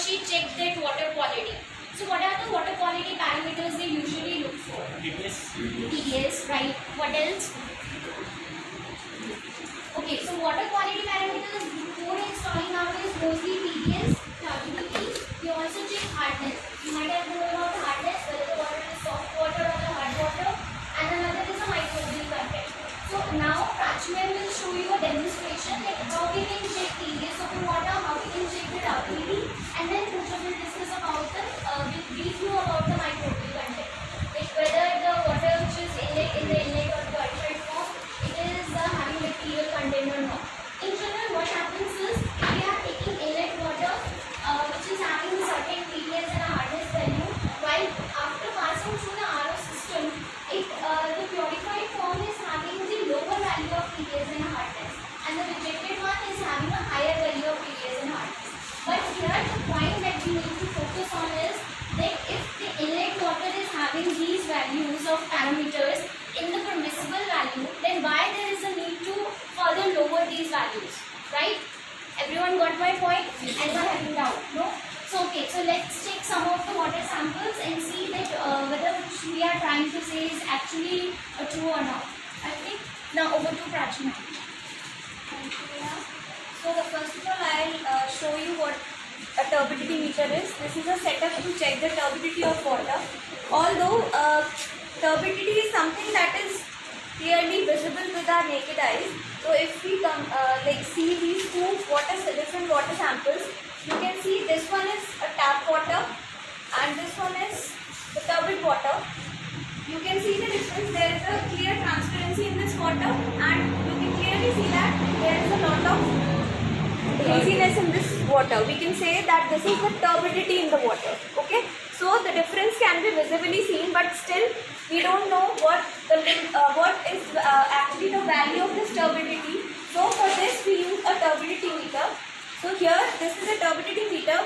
She checked that water quality. So what are the water quality parameters they usually look for? TDS, right? What else? Okay, so water quality parameters before installing nowadays mostly TDS, turbidity. We also check hardness. You might have known about hardness, whether the water is soft water or the hard water, and another is a microbial content. So now Prachman will show you a demonstration like how we can check TDS of the water, how we can check the turbidity, and then Pooja will discuss about the brief you about the microbial content, like whether the water which is in the inlet or the purified form, it is having bacterial content or not. In general, what happens is if we are taking inlet water which is having a certain TDS and a hardness value, while after passing through the RO system, the purified form is having the lower value of TDS and hardness, and the rejected one is having a higher value of TDS and hardness. But here the point that we need to focus on is that if the inlet water is having these values of parameters in the permissible value, then why there is a need to further lower these values, right? Everyone got my point? Anyone having doubt? No? So okay, so let's take some of the water samples and see that whether which we are trying to say is actually true or not. I think now over to Prachna. Thank you, Neha. So the first of all, I'll show you what a turbidity meter is. This is a setup to check the turbidity of water. Although turbidity is something that is clearly visible with our naked eyes. So if we see these two different water samples, you can see this one is a tap water and this one is the turbid water. You can see the difference. There is a clear transparency in this water, and you can clearly see that there is a lot of haziness in this water. We can say that this is the turbidity in the water. Okay, so the difference can be visibly seen, but still we don't know what is actually the value of this turbidity. So for this we use a turbidity meter. So here this is a turbidity meter.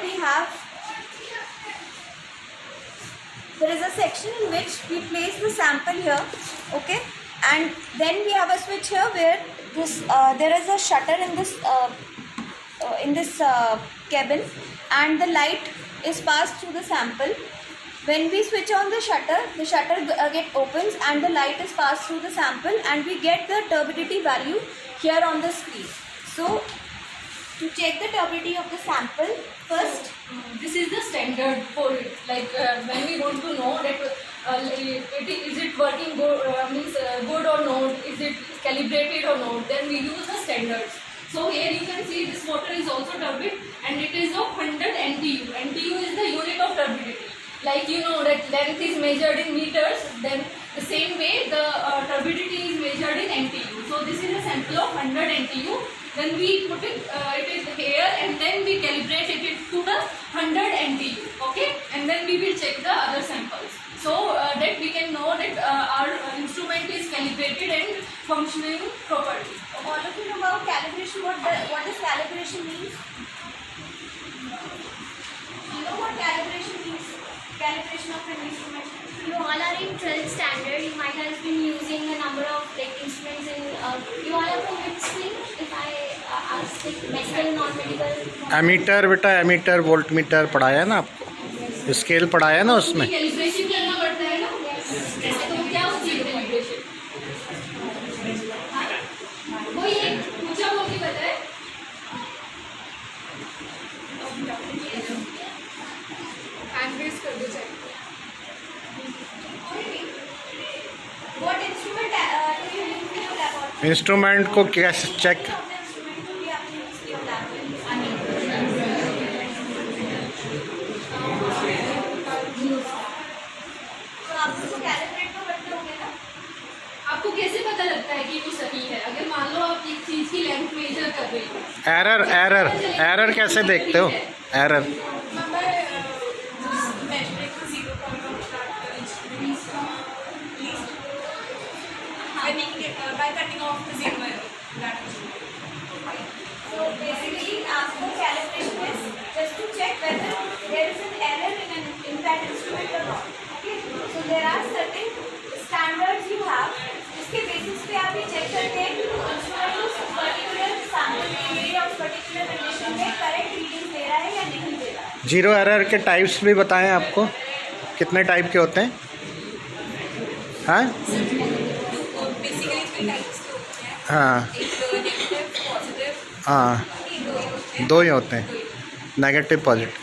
There is a section in which we place the sample here, okay, and then we have a switch here where this there is a shutter in this cabin, and the light is passed through the sample. When we switch on the shutter get opens and the light is passed through the sample, and we get the turbidity value here on the screen. So to check the turbidity of the sample, first this is the standard for it. Like when we want to know that is it working good or not, is it calibrated or not, then we use the standards. So here you can see this water is also turbid and it is of 100 NTU. NTU is the unit of turbidity. Like you know that length is measured in meters, then the same way the turbidity is measured in NTU. So this is a sample of 100 NTU. Then we put it is here, and then we calibrate it to the 100 NTU, okay, and then we will check the other samples, so that we can know that our instrument is calibrated and functioning properly. all of you know about calibration. What does calibration mean? You know what calibration means? Calibration of an instrument. You all are in 12th standard. You might have been using a number of instruments in. You all are from which stream? If I ask medical, non-medical. Ammeter बेटा, ammeter voltmeter पढ़ाया ना आपको, scale पढ़ाया ना उसमें. Calibration करना पड़ता है ना, तो क्या होती है कैलिब्रेशन? वो ये पूछा वो भी बताए. हैंड रेज कर दो चाहिए. What instrument do you use in your laboratory? Instrument को कैसे चेक. अपने instrument को भी आपने use किया lab में. तो आप उसको calibrate तो करते होंगे ना? आपको कैसे पता लगता है कि वो सही है? अगर मान लो आप एक चीज की लेंथ मेजर कर रहे हो, एरर कैसे देखते हो? Error by cutting off the zero error. That is it. So basically, आपको calibration is just to check whether there is an error in that instrument or not. Okay. So there are certain standards you have. जिसके basis पे आप ये check करते हैं कि instrument उस particular sample के लिए या उस particular condition में correct reading दे रहा है या नहीं दे रहा है. जीरो एरर के टाइप्स भी बताएं आपको, कितने टाइप के होते हैं? हाँ बेसिकली इसमें टाइप्स के होते हैं. हाँ एक नेगेटिव पॉजिटिव, हाँ, दो ही होते हैं, negative positive.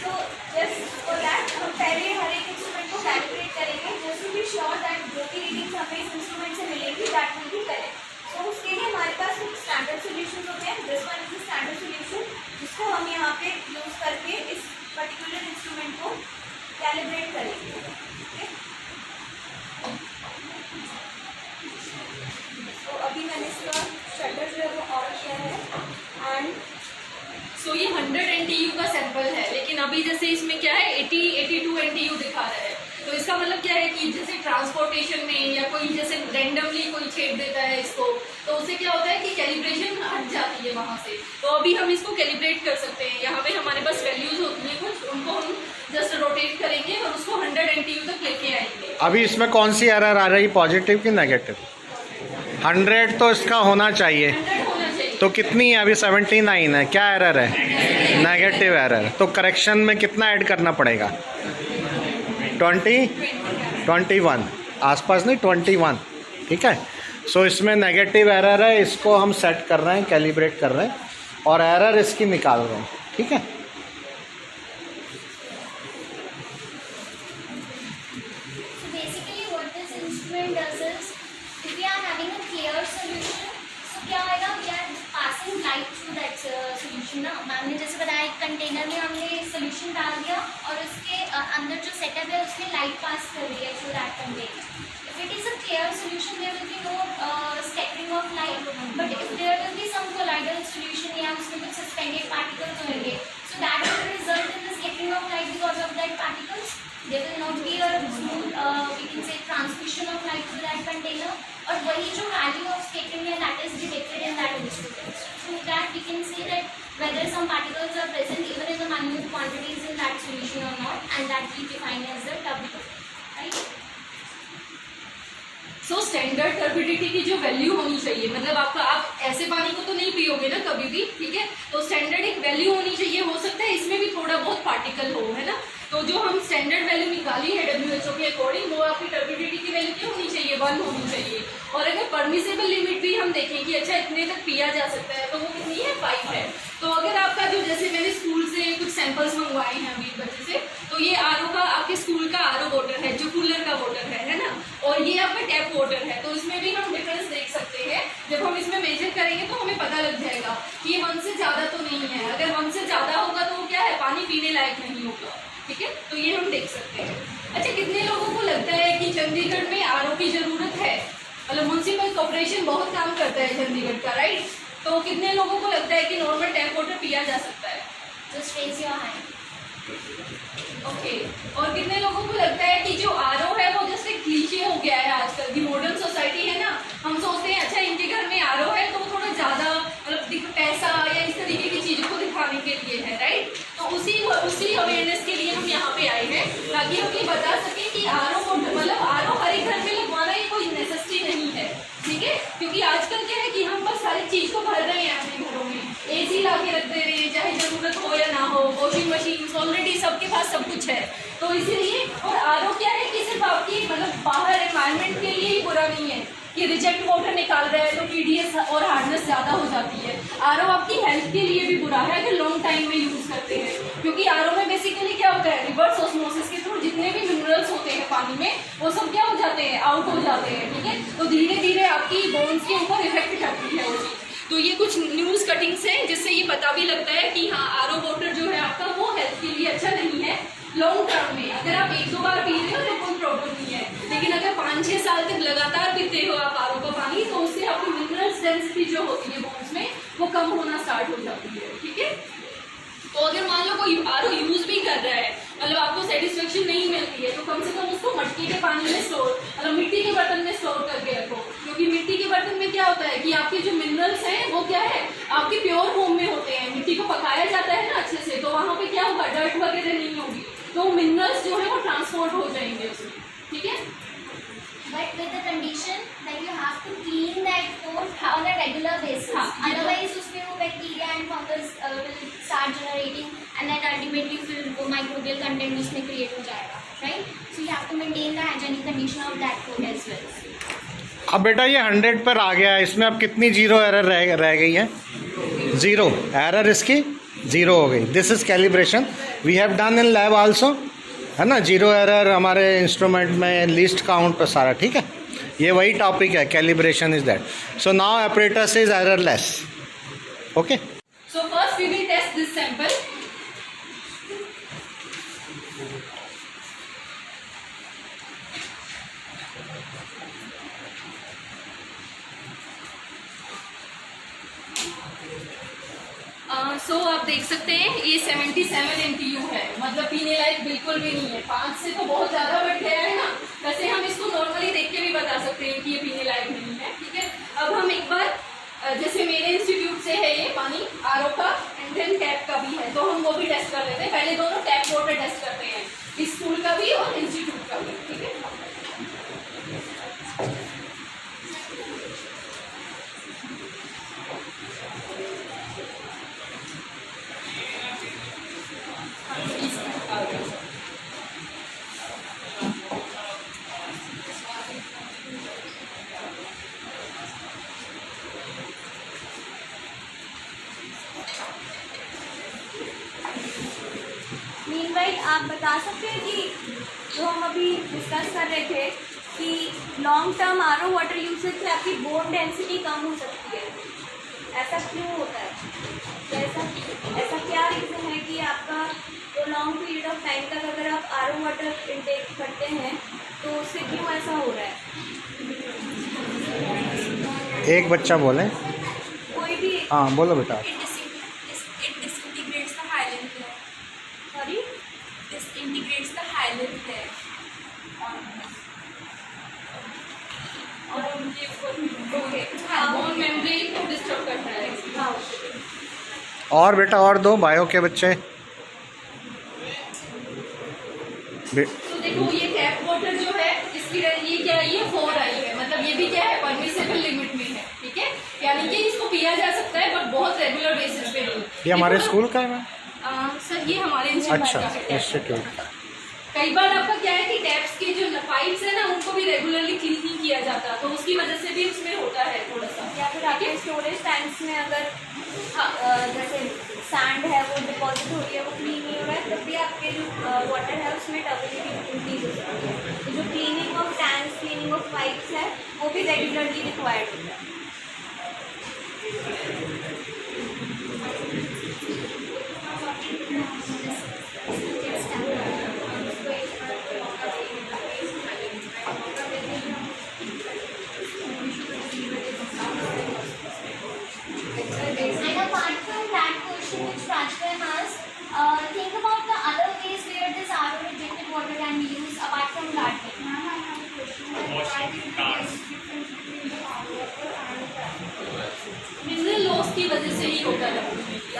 So just for that हम पहले हर एक इंस्ट्रूमेंट को कैलकुलेट करेंगे just to be sure that जो भी रीडिंग्स हमें इस इंस्ट्रूमेंट से मिलेंगी that will be correct. So उसके लिए हमारे पास कुछ स्टैंडर्ड सॉल्यूशंस होते हैं. This one is the standard solution जिसको हम यहाँ पे यूज करके इस पर्टिकुलर इंस्ट्रूमेंट को कैलिब्रेट करेंगे. तो अभी मैंने इसका शटर जो है वो ऑन किया है एंड सो ये 100 NTU का सैंपल है, लेकिन अभी जैसे इसमें क्या है 82 NTU दिखा रहा है. तो इसका मतलब क्या है कि जैसे ट्रांसपोर्टेशन में या कोई जैसे रेंडमली कोई छेड़ देता है इसको, तो उससे क्या होता है कि कैलिब्रेशन हट जाती है वहाँ से. तो अभी हम इसको कैलिब्रेट कर सकते हैं. यहाँ पे हमारे पास वैल्यूज होती हैं कुछ, उनको हम जस्ट रोटेट करेंगे और उसको 100 NTU तक लेके आएंगे. अभी इसमें कौन सी एरर आ रही, पॉजिटिव की नेगेटिव? 100 तो इसका होना चाहिए. 100 होना चाहिए. तो कितनी है अभी? 79 है. क्या एरर है? Negative error. तो करेक्शन में कितना ऐड करना पड़ेगा? 21 आसपास, नहीं 21. ठीक है. सो इसमें नेगेटिव एरर है, इसको हम सेट कर रहे हैं, कैलिब्रेट कर रहे हैं और एरर इसकी निकाल रहे हैं. ठीक है. So basically what this instrument does is, if we are having a clear solution, so क्या होगा, we are passing light through that solution ना. मैम ने जैसे बताया एक कंटेनर में हमने solution डाल दिया और उसके अंदर जो सेटअप है उसने लाइट पास कर दिया through that container. If it is a clear solution, there will be no scattering of light, but if there will be some colloidal solution या उसमें कुछ suspended particles होंगे, so that will result in the scattering of light because of that particles. There will not be a smooth, we can say, transmission of light to that container. और वही जो value of scattering है that is detected in that instrument. Through that we can see that whether some particles are present even in the minute quantities in that solution or not, and that we define as the turbidity. Right? So standard turbidity की जो value होनी चाहिए, मतलब आपका आप ऐसे पानी को तो नहीं पियोगे ना कभी भी. ठीक है. तो स्टैंडर्ड एक वैल्यू होनी चाहिए. हो सकता है इसमें भी थोड़ा बहुत पार्टिकल हो, है ना. तो जो हम स्टैंडर्ड वैल्यू निकाली है WHO के अकॉर्डिंग, वो आपकी टर्बिडिटी की वैल्यू क्या होनी चाहिए? 1 होनी चाहिए. और अगर परमिसेबल लिमिट भी हम देखें कि अच्छा इतने तक पिया जा सकता है, तो वो कितनी है? 5 है. तो अगर आपका जो, जैसे मैंने स्कूल से कुछ सैंपल्स मंगवाए हैं अभी बच्चे से, तो ये RO का, आपके स्कूल का RO वाटर है जो कूलर का वाटर है ना. और ये आपका टैप वाटर है. तो इसमें भी हम डिफरेंस देख सकते हैं. जब हम इसमें मेजर करेंगे तो हमें पता लग जाएगा कि ये 1 से ज़्यादा तो नहीं है. अगर 1 से ज़्यादा होगा तो वो क्या है? पानी पीने लायक नहीं होगा. ठीक है. तो ये हम देख सकते हैं. अच्छा, कितने लोगों को लगता है कि चंडीगढ़ में RO की ज़रूरत है? मतलब म्यूनसिपल कॉर्पोरेशन बहुत काम करता है चंडीगढ़ का, राइट. तो कितने लोगों को लगता है कि नॉर्मल टैप वाटर पिया जा सकता है? Just raise your hand. Okay. और कितने लोगों को लगता है कि जो RO है वो जस्ट एक क्लीशे हो गया है आजकल की मॉडर्न सोसाइटी है ना. हम सोचते हैं अच्छा इनके घर में RO है तो थोड़ा ज़्यादा मतलब पैसा या इस तरीके की चीज़ों को दिखाने के लिए है, राइट. तो उसी अवेयरनेस के लिए हम यहाँ पे आए हैं ताकि हम ये बता सकें कि RO को, मतलब RO हर एक घर में लगवाना ये कोई नेसेसिटी नहीं है. ठीक है. क्योंकि आजकल क्या है कि हम बस सारी चीज़ को भर रहे हैं अपने घरों में. AC ला के रख दे रहे हैं, चाहे ज़रूरत हो या ना हो. वॉशिंग मशीन ऑलरेडी सबके पास सब कुछ है. तो इसीलिए, और RO क्या है कि सिर्फ आपकी मतलब बाहर एनवायरनमेंट के लिए ही बुरा नहीं है कि रिजेक्ट वाटर निकाल रहा है तो TDS और हार्डनेस ज़्यादा हो जाती है. RO आपकी हेल्थ के लिए भी बुरा है अगर लॉन्ग टाइम में यूज़ करते हैं. क्योंकि RO में बेसिकली क्या होता है? रिवर्स ऑस्मोसिस के थ्रू जितने भी मिनरल्स होते हैं पानी में वो सब क्या हो जाते हैं? आउट हो जाते हैं. ठीक है. तो धीरे धीरे आपकी बोन्स के ऊपर इफेक्ट करती है वो चीज़. तो ये कुछ न्यूज़ कटिंग्स हैं जिससे ये पता भी लगता है कि हाँ RO वाटर जो है आपका वो हेल्थ के लिए अच्छा नहीं है लॉन्ग टर्म में. अगर आप 1-2 बार पी रहे हो तो कोई प्रॉब्लम नहीं है, लेकिन अगर 5-6 साल तक लगातार पीते हो आप RO का पानी तो उससे आपकी मिनरल्स डेंसिटी जो होती है बोन्स में वो कम होना स्टार्ट हो जाती है. ठीक है. तो अगर मान लो कोई RO यूज़ भी कर रहा है, मतलब आपको सेटिस्फेक्शन नहीं मिलती है, तो कम से कम उसको मटके के पानी में स्टोर, मतलब मिट्टी के बर्तन में आपके प्योर होम में होते हैं, मिट्टी को पकाया जाता है ना अच्छे से, तो वहाँ पे क्या होगा, डर्ट वगैरह नहीं होगी, तो मिनरल्स जो है वो ट्रांसपोर्ट हो जाएंगे उसमें, ठीक है। But with the condition that you have to clean that pot on a regular basis. हाँ, Otherwise, उसमें वो bacteria and fungus will start generating, and then ultimately फिर वो microbial content उसमें create हो जाएगा, right? So you have to maintain the hygienic condition of that pot as well. अब बेटा ये 100 पर आ गया है, इसमें अब कितनी जीरो एरर रह गई है? ज़ीरो एरर इसकी ज़ीरो हो गई। This is calibration we have done in lab also, है ना। जीरो एरर हमारे इंस्ट्रूमेंट में, लीस्ट काउंट सारा ठीक है। ये वही टॉपिक है, calibration is that. So now apparatus is errorless, okay. So first we will test this sample. आप देख सकते हैं ये 77 MTU है, मतलब पीने लायक बिल्कुल भी नहीं है। 5 से तो बहुत ज़्यादा बढ़ गया है ना। वैसे हम इसको नॉर्मली देख के भी बता सकते हैं कि ये पीने लायक नहीं है, ठीक है। अब हम एक बार, जैसे मेरे इंस्टीट्यूट से है ये पानी RO का, एंड देन टैप का भी है, तो हम वो भी टेस्ट कर लेते हैं। पहले दोनों टैप वाटर टेस्ट करते हैं, स्कूल का भी और इंस्टीट्यूट का भी, ठीक है। मीनवाइल आप बता सकते हैं कि जो हम अभी डिस्कस कर रहे थे कि long term RO water usage से आपकी बोन डेंसिटी कम हो सकती है, ऐसा क्यों होता है? ऐसा क्या रीज़न है कि आपका तो लॉन्ग पीरियड ऑफ टाइम तक अगर आप RO वाटर इंटेक करते हैं तो उससे क्यों ऐसा हो रहा है? एक बच्चा बोले, कोई भी। हाँ बोलो बेटा। disintegrates the hyaline layer. Sorry, Disintegrates the hyaline layer. और उनके ऊपर बोन मेम्ब्रेन को डिस्टर्ब करता है। और बेटा और दो बायो के बच्चे। तो देखो ये टैप वाटर जो है इसकी ये क्या है, ये 4 आई है, मतलब ये भी क्या है, परमिसेबल लिमिट में है, ठीक है। यानी कि इसको पिया जा सकता है बट बहुत रेगुलर बेसिस पे नहीं। ये हमारे स्कूल का है मैम? सर ये हमारे इंस्टीट्यूट अच्छा, का है। इंस्टीट्यूट का। कई बार आपका क्या है कि टैप्स के जो पाइप्स है ना उनको भी रेगुलरली क्लीन नहीं किया जाता, तो उसकी वजह से भी उसमें होता है थोड़ा सा। या फिर आपके स्टोरेज टैंक्स में अगर जैसे सैंड है वो डिपॉजिट हो रही है, वो क्लीन नहीं हो रहा है, तब भी आपके जो वाटर है उसमें टर्बिडिटी इंक्रीज हो सकती है। तो जो cleaning of tanks, cleaning of pipes है वो भी रेगुलरली रिक्वायर्ड होता है। And apart from that question which Rajka asked, think about the other ways where this RO rejected water can be used apart from gardening. Ma'am, I have a question. Why do you think there's difference between the RO water and the tap water? Mineral loss की वजह से ही होता है।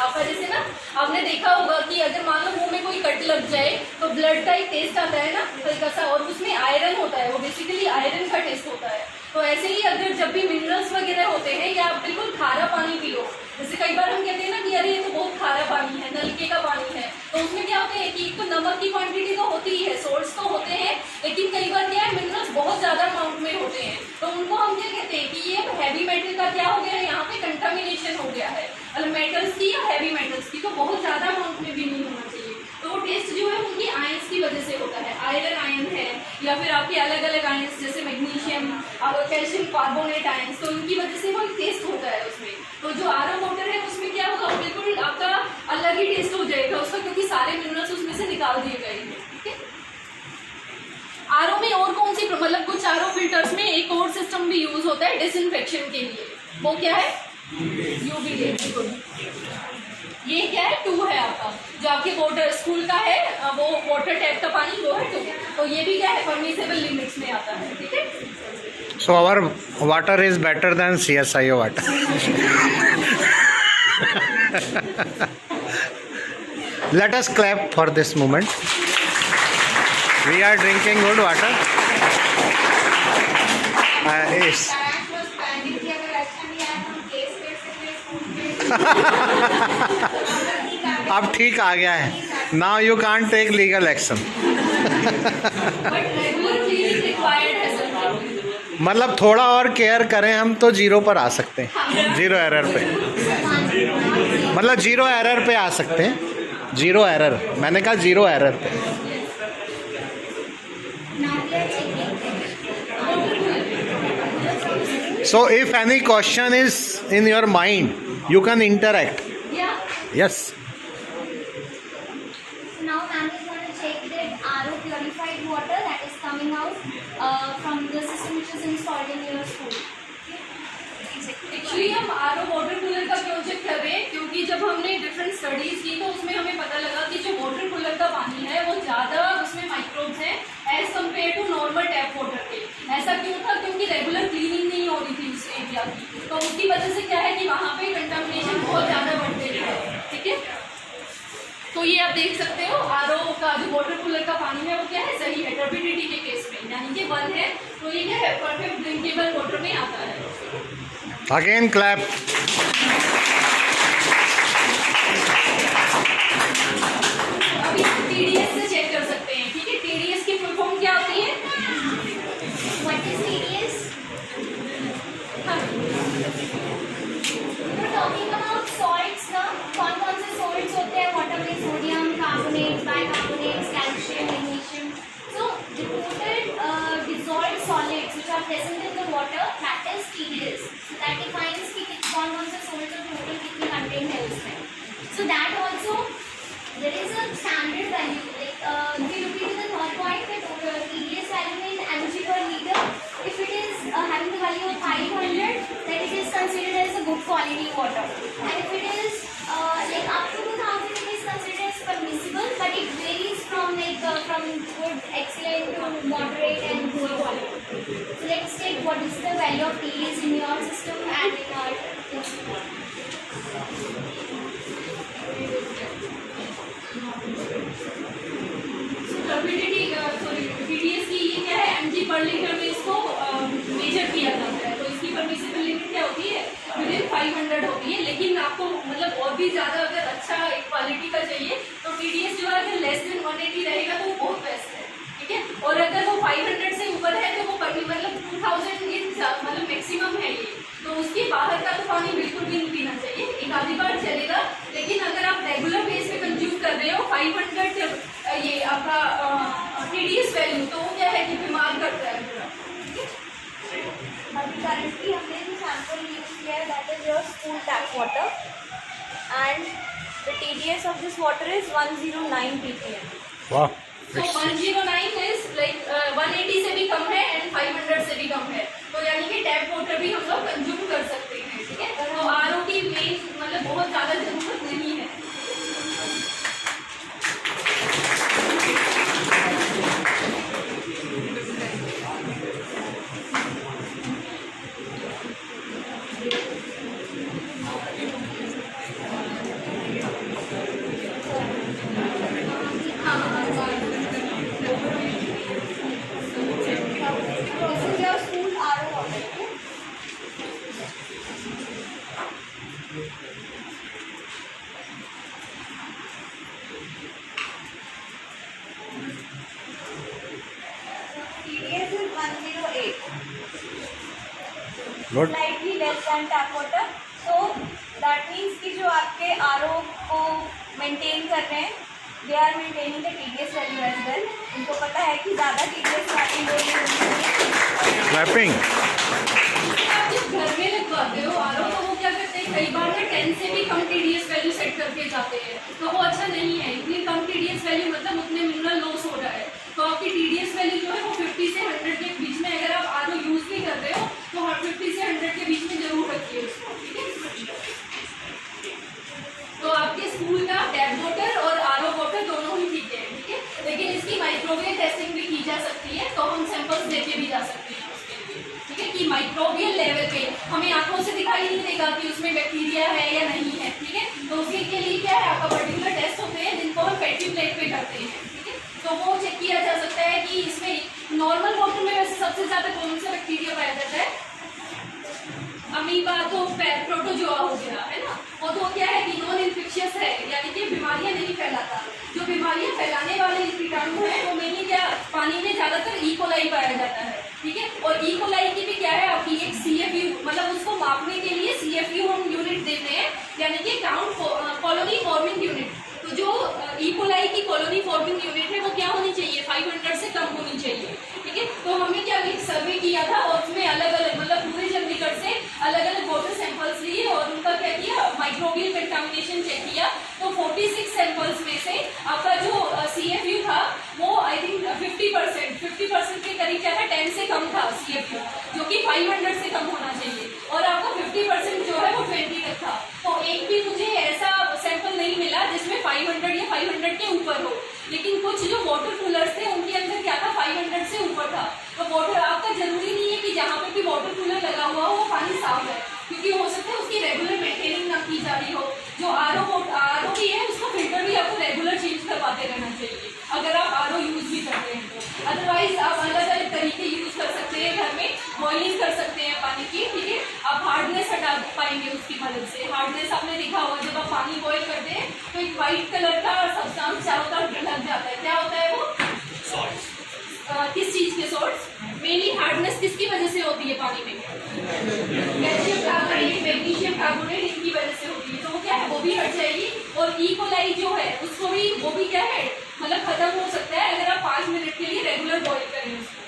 आप जैसे ना आपने देखा होगा कि अगर मान लो मुंह में कोई कट लग जाए तो ब्लड का एक टेस्ट आता है ना हल्का सा, और उसमें आयरन होता है, वो बेसिकली आयरन का टेस्ट होता है। तो ऐसे ही अगर जब भी मिनरल्स वगैरह होते हैं या आप बिल्कुल खारा पानी पी लो, जैसे कई बार हम कहते हैं ना कि अरे ये तो बहुत खारा पानी है, नलके का पानी है, तो उसमें क्या होता है कि एक तो नमक की क्वांटिटी तो होती ही है, सोल्ट्स तो होते हैं, लेकिन कई बार क्या है मिनरल्स बहुत ज़्यादा अमाउंट में होते हैं, तो उनको हम क्या कहते हैं कि ये हैवी मेटल का क्या हो गया है, यहाँ पे कंटामिनेशन हो गया है, मतलब मेटल्स की या हैवी मेटल्स की, तो बहुत ज़्यादा अमाउंट में भी नहीं होना चाहिए। तो वो टेस्ट जो है उनकी आयंस की वजह से होता है, आयरन आयन है या फिर आपके अलग अलग आयंस जैसे मैग्नीशियम और कैल्शियम कार्बोनेट आयंस, तो इनकी वजह से वो टेस्ट होता है उसमें। तो जो RO वाटर है उसमें क्या होगा, बिल्कुल आपका अलग ही टेस्ट हो जाएगा उसका, क्योंकि सारे मिनरल्स उसमें से निकाल दिए गए हैं, ठीक है। RO में और कौन सी, मतलब कुछ RO फिल्टर्स में एक और सिस्टम भी यूज होता है डिसइंफेक्शन के लिए, वो क्या है, UV रे। ये क्या है, 2 है आपका, जो आपके वाटर स्कूल का है वो वाटर टैप का पानी वो है 2, तो ये भी क्या है परमिसेबल लिमिट्स में आता है, ठीक है। So our water is better than CSIO water. Let us clap for this moment. We are drinking good water. Yes. Parents was planning कि अगर अच्छा नहीं आया तो हम केस कर सकते हैं स्कूल में। अब ठीक आ गया है. Now you can't take legal action. But regular cleaning required है सर. मतलब थोड़ा और केयर करें हम तो जीरो पर आ सकते हैं. जीरो एरर पे. मतलब जीरो एरर पे आ सकते हैं. Zero error. मैंने कहा जीरो एरर पे. Now we are checking. So if any question is in your mind, you can interact. Yeah. Yes. Now ma'am is going to check that RO purified water that is coming out from the system which is installed in your school. Actually हम RO water cooler का क्यों check कर रहे हैं, क्योंकि जब हमने different studies की तो उसमें हमें पता लगा कि जो वाटर कूलर का पानी है वो ज़्यादा उसमें माइक्रोब्स हैं as compare to normal tap water के. ऐसा क्यों था? क्योंकि रेगुलर क्लीनिंग नहीं हो रही थी उस एरिया की, तो उसकी वजह से क्या है कि वहाँ पे कंटामिनेशन बहुत ज़्यादा बढ़ते गए. ठीक है, तो ये आप देख सकते हो आरओ का जो वाटर कूलर का पानी है वो क्या है, सही है टर्बिडिटी के केस में, यानी कि 1 है, तो ये क्या है, परफेक्ट ड्रिंकेबल वाटर में आता है. Again clap. अभी TDS से चेक कर सकते हैं. ठीक है, TDS की फुल फॉर्म क्या होती है? What is TDS? हाँ, We're talking about salts ना. कौन-कौन से salts होते हैं water में? Sodium, carbonates, bicarbonates, calcium, magnesium. So the total dissolved solids which are present in the water, that is TDS. So that defines कि कौन-कौन से salts और total कितनी content है उसमें. So that also there is a standard value. Like if you look into the third point, that TDS value in mg per liter, if it is having the value of 500, then it is considered as a good quality water. And if it is like up to 2000, it is considered as permissible, but it varies from from good, excellent to moderate and poor quality. So let's take what is the value of TDS in your system and in our system. Turbidity sorry TDS की ये क्या है, mg पर litre में इसको major किया जाता है. तो इसकी परमिसिबल लिमिट क्या होती है, विदिन 500 होती है. लेकिन आपको मतलब और भी ज़्यादा अगर अच्छा एक क्वालिटी का चाहिए तो TDS जो है अगर लेस देन 180 रहेगा तो वो बहुत बेस्ट है. ठीक है, और अगर वो 500 से ऊपर है तो वो मतलब 2000 मतलब मैक्सिमम है ये. तो उसके बाहर का तो पानी बिल्कुल भी नहीं पीना चाहिए. एक आधी बार चलेगा, लेकिन अगर आप रेगुलर बेस पे कंज्यूम कर रहे हो 500 ये आपका TDS वैल्यू, तो वो क्या है कि बीमार करता है पूरा. अभी करंटली हमने जो सैंपल यूज किया है that is your school tap water and the TDS of this water is 109 ppm. वाह. So 109 इज लाइक 180 से भी कम है एंड 500 से भी कम है. तो यानी कि टैप वाटर भी हम लोग कंज्यूम कर सकते हैं. ठीक है, तो आरओ की मेन मतलब बहुत ज़्यादा जरूरत नहीं है. This is your school RO water. TDS is 108. Good. Slightly less than tap water. So that means कि जो आपके RO को maintain कर रहे हैं, they are maintaining the TDS value as well. उनको पता है कि ज़्यादा TDS वाली लोग Clapping. आप जब घर में लगवाते हो आरओ तो वो क्या करते हैं, कई बार ना 10 से भी कम TDS वैल्यू सेट करके जाते हैं. तो वो अच्छा नहीं है. इतनी कम TDS वैल्यू मतलब उतने मिनरल लॉस हो रहा है. तो आपकी TDS वैल्यू जो है वो 50 से 100 के बीच में, अगर आप आरओ यूज़ भी कर रहे हो तो 50 से 100 के बीच में जरूर रखिए उसको. ठीक है, तो आपके स्कूल का टैप वाटर और आरओ वाटर दोनों ही ठीक है. ठीक है, लेकिन इसकी माइक्रोवेव टेस्टिंग भी की जा सकती है, तो हम सैंपल्स लेके भी जा सकते हैं उसके लिए. ठीक है, कि माइक्रोबियल लेवल पे हमें आंखों से दिखाई नहीं देगा कि उसमें बैक्टीरिया है या नहीं है, ठीक है। तो उसी के लिए क्या है, आपका पर्टिकुलर टेस्ट होते हैं जिनको हम पेट्री प्लेट पे करते हैं, ठीक है। तो वो चेक किया जा सकता है कि इसमें नॉर्मल वाटर में वैसे सबसे ज़्यादा कौन सा बैक्टीरिया पाया जाता है, अमीबा, तो प्रोटोजोआ हो गया, है ना। और तो क्या है कि नॉन इन्फेक्शियस है, यानी कि बीमारियां नहीं फैलाता। जो बीमारियां फैलाने वाले कीटाणु हैं वो मेनली क्या, पानी में ज़्यादातर ई कोलाई पाया जाता है, ठीक है। और ई कोलाई की भी क्या है आपकी एक CFU, मतलब उसको मापने के लिए CFU हम यूनिट देते हैं, यानी कि काउंट कॉलोनी फॉर्मिंग यूनिट। तो जो ई कोलाई की कॉलोनी फॉर्मिंग यूनिट है वो क्या होनी चाहिए, 500 से कम होनी चाहिए, ठीक है। तो हमने क्या एक सर्वे किया था और उसमें अलग अलग, मतलब पूरे चंडीगढ़ से अलग अलग वाटर सैंपल्स लिए और उनका क्या किया, माइक्रोबियल कंटामिनेशन चेक किया। तो 46 सैंपल्स में से आपका जो CFU था वो आई थिंक 50% के करीब क्या था, 10 से कम था CFU, जो कि 500 से कम होना चाहिए। और आपका 50% जो है वो 20 तक था। तो एक भी मुझे ऐसा सैंपल नहीं मिला जिसमें 500 या 500 के ऊपर हो। लेकिन कुछ जो वाटर कूलर्स थे उनके अंदर क्या था, 500 से ऊपर था। तो वाटर, आपका जरूरी नहीं है कि जहाँ पे भी वाटर कूलर लगा हुआ हो वो पानी साफ है, क्योंकि हो सकता है उसकी रेगुलर मेंटेनिंग ना की जा रही हो। जो RO भी है उसका फिल्टर भी आपको रेगुलर चेंज करवाते रहना चाहिए, अगर आप RO यूज़ भी करते हैं तो। अदरवाइज आप अलग अलग तरीके यूज़ कर सकते हैं, घर में बॉइलिंग कर सकते हैं पानी की, ठीक है। आप हार्डनेस हटा पाएंगे उसकी मदद से। हार्डनेस आपने देखा होगा, जब आप पानी बॉयल करते हैं तो एक वाइट कलर का सब्सटेंस चारों तरफ लग जाता है, क्या होता है वो, किस चीज़ के सोर्स, मेनली हार्डनेस किसकी वजह से होती है पानी में, कैल्शियम कार्बोनेट, मैग्नीशियम कार्बोनेट, इनकी वजह से होती है। तो वो क्या है, वो भी हट जाएगी। और ई कोलाई जो है उसको भी, वो भी क्या है, मतलब खत्म हो सकता है अगर आप 5 मिनट के लिए रेगुलर बॉईल करें उसको।